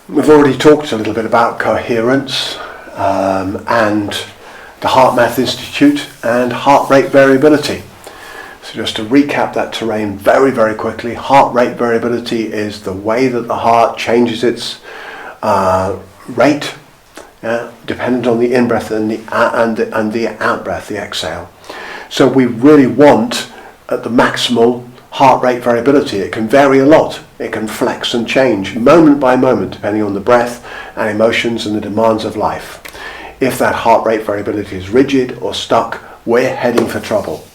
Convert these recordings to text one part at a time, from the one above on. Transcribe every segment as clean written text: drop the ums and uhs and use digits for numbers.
We've already talked a little bit about coherence and the Heart Math Institute and heart rate variability. So just to recap that terrain very, very quickly, heart rate variability is the way that the heart changes its rate dependent on the in-breath and the out-breath, the exhale. So we really want at the maximal heart rate variability. It can vary a lot. It can flex and change moment by moment depending on the breath and emotions and the demands of life. If that heart rate variability is rigid or stuck, we're heading for trouble.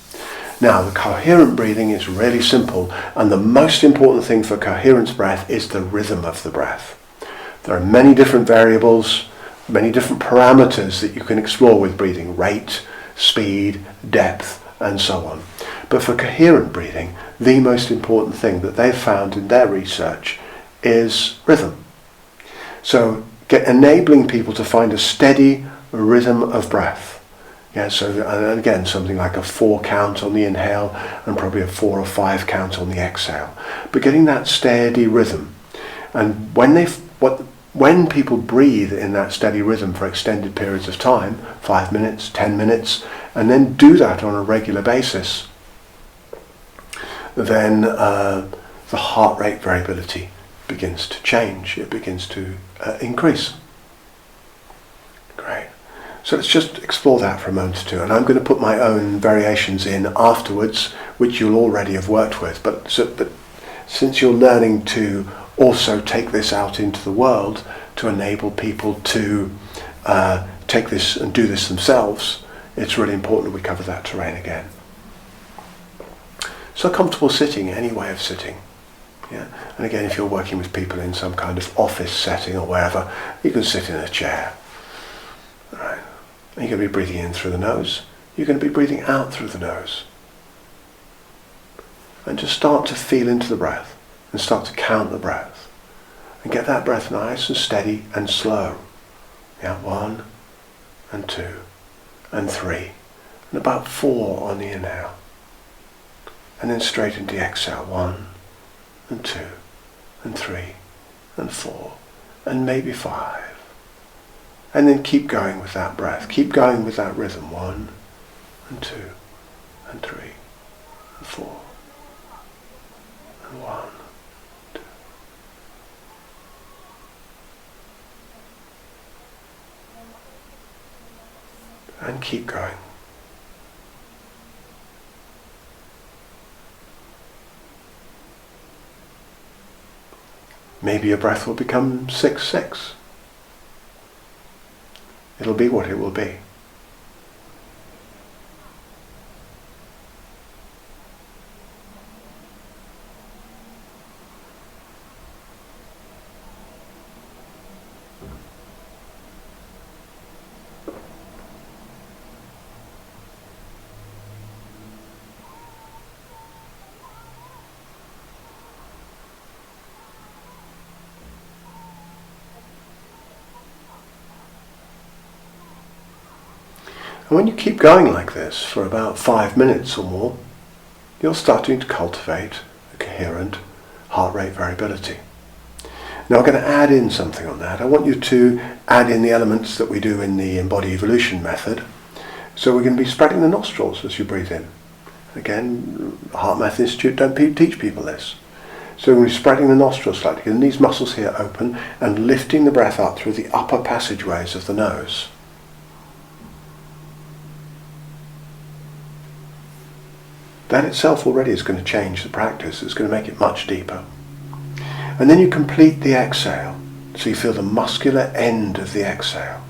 Now, the coherent breathing is really simple, and the most important thing for coherence breath is the rhythm of the breath. There are many different variables, many different parameters that you can explore with breathing: rate, speed, depth, and so on. But for coherent breathing, the most important thing that they've found in their research is rhythm. So enabling people to find a steady rhythm of breath. Yeah, so again, something like a 4 count on the inhale and probably a 4 or 5 count on the exhale. But getting that steady rhythm. And when people breathe in that steady rhythm for extended periods of time, 5 minutes, 10 minutes, and then do that on a regular basis, then the heart rate variability begins to change. It begins to increase. Great. So let's just explore that for a moment or two. And I'm going to put my own variations in afterwards, which you'll already have worked with. But since you're learning to also take this out into the world to enable people to take this and do this themselves, it's really important that we cover that terrain again. So comfortable sitting, any way of sitting. Yeah? And again, if you're working with people in some kind of office setting or wherever, you can sit in a chair. All right. You're going to be breathing in through the nose. You're going to be breathing out through the nose. And just start to feel into the breath and start to count the breath. And get that breath nice and steady and slow. Yeah, 1 and 2 and 3 and about 4 on the inhale. And then straight into the exhale, 1 and 2 and 3 and 4 and maybe 5. And then keep going with that breath. Keep going with that rhythm. 1 and 2 and 3 and 4 and 1, 2. And keep going. Maybe your breath will become 6-6. It'll be what it will be. And when you keep going like this for about 5 minutes or more, you're starting to cultivate a coherent heart rate variability. Now I'm going to add in something on that. I want you to add in the elements that we do in the Embody Evolution method. So we're going to be spreading the nostrils as you breathe in. Again, Heart Math Institute don't teach people this. So we're going to be spreading the nostrils slightly, getting these muscles here open and lifting the breath up through the upper passageways of the nose. That itself already is going to change the practice. It's going to make it much deeper. And then you complete the exhale. So you feel the muscular end of the exhale.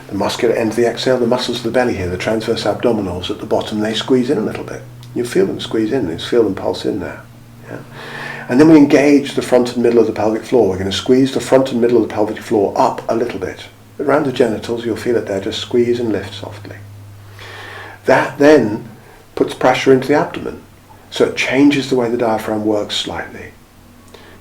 The muscular end of the exhale, the muscles of the belly here, the transverse abdominals at the bottom, they squeeze in a little bit. You feel them squeeze in, you feel them pulse in there. Yeah? And then we engage the front and middle of the pelvic floor. We're going to squeeze the front and middle of the pelvic floor up a little bit. Around the genitals, you'll feel it there, just squeeze and lift softly. That then puts pressure into the abdomen. So it changes the way the diaphragm works slightly.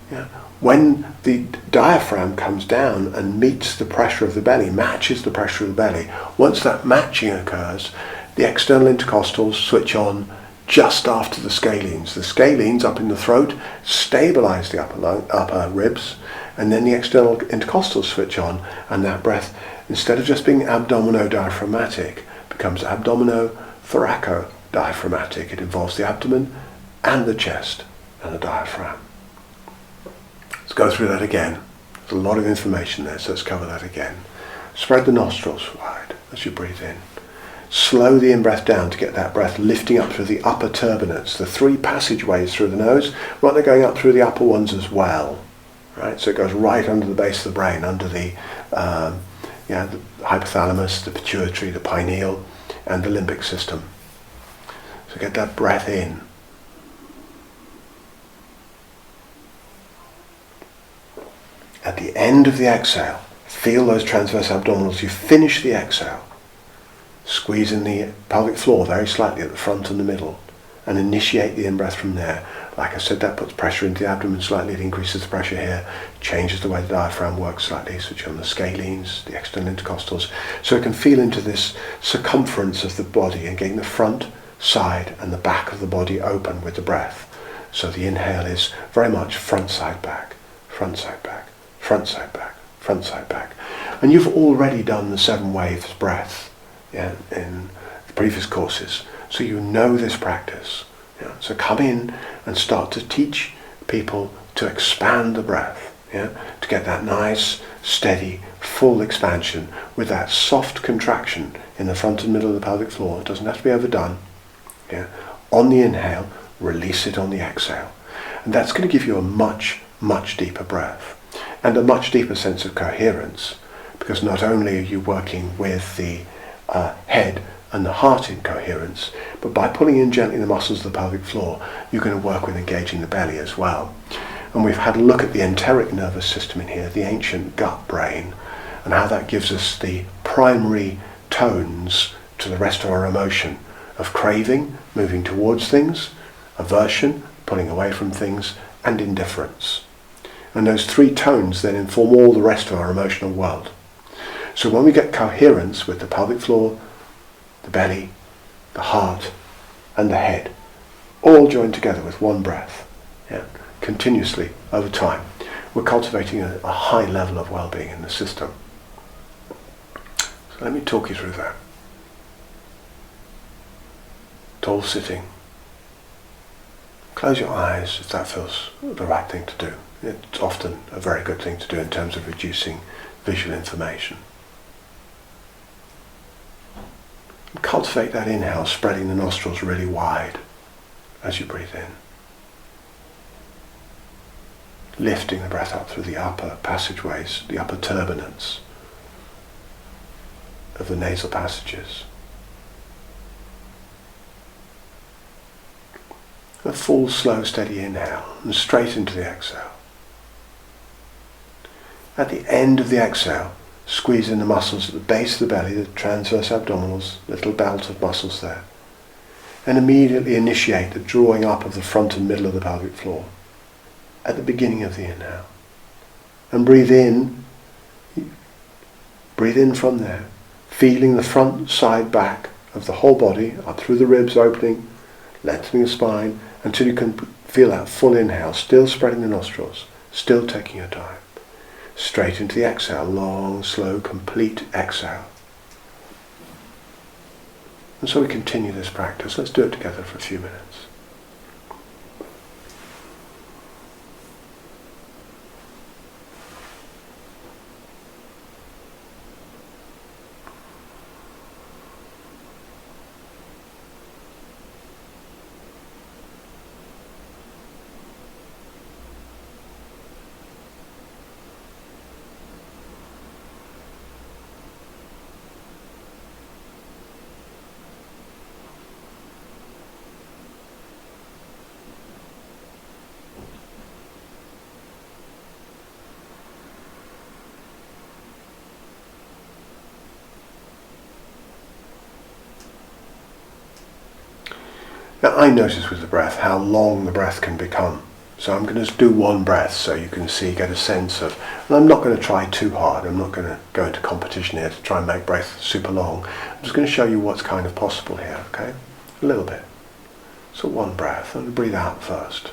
Yeah. When the diaphragm comes down and meets the pressure of the belly, matches the pressure of the belly, once that matching occurs, the external intercostals switch on just after the scalenes. The scalenes up in the throat stabilize the upper ribs, and then the external intercostals switch on, and that breath, instead of just being abdomino-diaphragmatic, becomes abdomino-thoraco-diaphragmatic. It involves the abdomen and the chest and the diaphragm. Let's go through that again. There's a lot of information there, so let's cover that again. Spread the nostrils wide as you breathe in. Slow the in-breath down to get that breath lifting up through the upper turbinates, the 3 passageways through the nose, right, they're going up through the upper ones as well. Right, so it goes right under the base of the brain, under the hypothalamus, the pituitary, the pineal, and the limbic system. So get that breath in. At the end of the exhale, feel those transverse abdominals. You finish the exhale. Squeeze in the pelvic floor very slightly at the front and the middle, and initiate the in-breath from there. Like I said, that puts pressure into the abdomen slightly. It increases the pressure here, changes the way the diaphragm works slightly, switch on the scalenes, the external intercostals, so it can feel into this circumference of the body and getting the front, side, and the back of the body open with the breath. So the inhale is very much front, side, back, front, side, back, front, side, back, front, side, back. And you've already done the 7 waves breath in the previous courses, so you know this practice. So come in and start to teach people to expand the breath, to get that nice, steady, full expansion with that soft contraction in the front and middle of the pelvic floor. It doesn't have to be overdone. On the inhale, release it on the exhale. And that's going to give you a much, much deeper breath and a much deeper sense of coherence, because not only are you working with the head and the heart in coherence, but by pulling in gently the muscles of the pelvic floor, you're going to work with engaging the belly as well. And we've had a look at the enteric nervous system in here, the ancient gut brain, and how that gives us the primary tones to the rest of our emotion of craving, moving towards things, aversion, pulling away from things, and indifference. And those 3 tones then inform all the rest of our emotional world. So when we get coherence with the pelvic floor, the belly, the heart, and the head, all joined together with one breath, continuously over time, we're cultivating a high level of well-being in the system. So let me talk you through that. Tall sitting. Close your eyes if that feels the right thing to do. It's often a very good thing to do in terms of reducing visual information. Cultivate that inhale, spreading the nostrils really wide as you breathe in. Lifting the breath up through the upper passageways, the upper turbinates of the nasal passages. A full, slow, steady inhale and straight into the exhale. At the end of the exhale, squeeze in the muscles at the base of the belly, the transverse abdominals, little belt of muscles there. And immediately initiate the drawing up of the front and middle of the pelvic floor at the beginning of the inhale. And breathe in from there, feeling the front, side, back of the whole body, up through the ribs opening, lengthening the spine, until you can feel that full inhale, still spreading the nostrils, still taking your time. Straight into the exhale, long, slow, complete exhale. And so we continue this practice. Let's do it together for a few minutes. Now I notice with the breath how long the breath can become. So I'm going to do one breath so you can see, get a sense of, and I'm not going to try too hard, I'm not going to go into competition here to try and make breath super long. I'm just going to show you what's kind of possible here, okay? A little bit. So one breath, and breathe out first.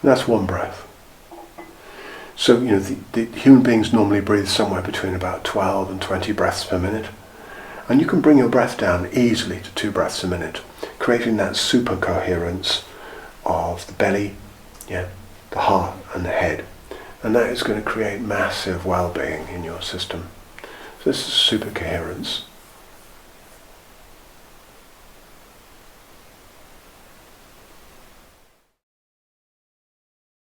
And that's one breath. So, the human beings normally breathe somewhere between about 12 and 20 breaths per minute. And you can bring your breath down easily to 2 breaths a minute, creating that super-coherence of the belly, the heart and the head. And that is going to create massive well-being in your system. So this is super-coherence.